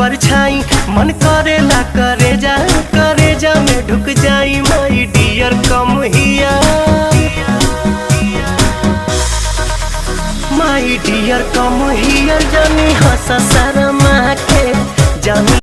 परछाई मन करेला करे जा में ढुक जाई माई डियर कम हिया माई डियर कम हियर जानी हंसा शर्मा के जानी